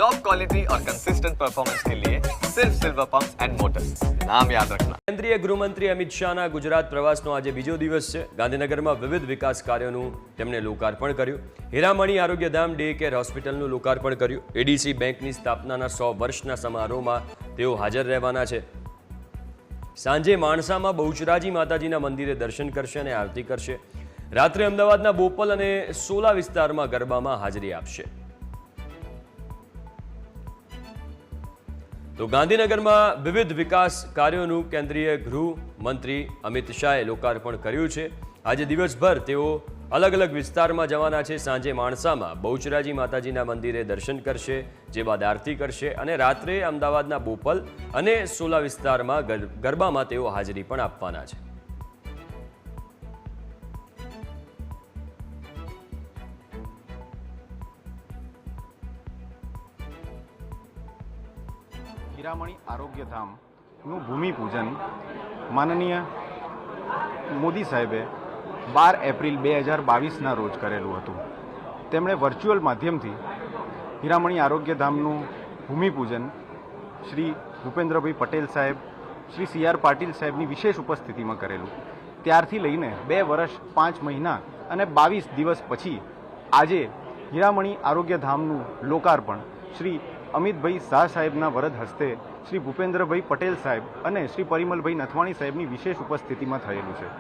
Top quality और consistent performance के लिए सिर्फ सिल्वर पंप्स एंड मोटर्स, नाम याद रखना। કેન્દ્રીય ગૃહમંત્રી અમિત શાહના ગુજરાત પ્રવાસનો આજે બીજો દિવસ છે। ગાંધીનગરમાં વિવિધ વિકાસ કાર્યોનું તેમણે લોકાર્પણ કર્યું। હીરામણી આરોગ્યધામ ડે કેર હોસ્પિટલનું લોકાર્પણ કર્યું। એડીસી બેંકની સ્થાપનાના 100 વર્ષના સમારોહમાં તેઓ હાજર રહેવાના છે। સાંજે માણસામાં બહુચરાજી માતાજીના મંદિરે દર્શન કરશે અને આરતી કરશે। રાત્રે અમદાવાદના બોપલ અને સોલા વિસ્તારમાં ગરબામાં હાજરી આપશે। તો ગાંધીનગરમાં વિવિધ વિકાસ કાર્યોનું કેન્દ્રીય ગૃહમંત્રી અમિત શાહે લોકાર્પણ કર્યું છે। આજે દિવસભર તેઓ અલગ અલગ વિસ્તારમાં જવાના છે। સાંજે માણસામાં બહુચરાજી માતાજીના મંદિરે દર્શન કરશે, જે બાદ આરતી કરશે અને રાત્રે અમદાવાદના બોપલ અને સોલા વિસ્તારમાં ગરબામાં તેઓ હાજરી પણ આપવાના છે। હીરામણી આરોગ્યધામનું ભૂમિપૂજન માનનીય મોદી સાહેબે 12 એપ્રિલ 2022ના રોજ કરેલું હતું। તેમણે વર્ચ્યુઅલ માધ્યમથી હીરામણી આરોગ્યધામનું ભૂમિપૂજન શ્રી ભૂપેન્દ્રભાઈ પટેલ સાહેબ, શ્રી CR પાટીલ સાહેબની વિશેષ ઉપસ્થિતિમાં કરેલું। ત્યારથી લઈને 2 વર્ષ 5 મહિના અને 22 દિવસ પછી આજે હીરામણી આરોગ્યધામનું લોકાર્પણ શ્રી અમિતભાઈ શાહ સાહેબના વરદ હસ્તે શ્રી ભૂપેન્દ્રભાઈ પટેલ સાહેબ અને શ્રી પરિમલભાઈ નથવાણી સાહેબની વિશેષ ઉપસ્થિતિમાં થયેલું છે।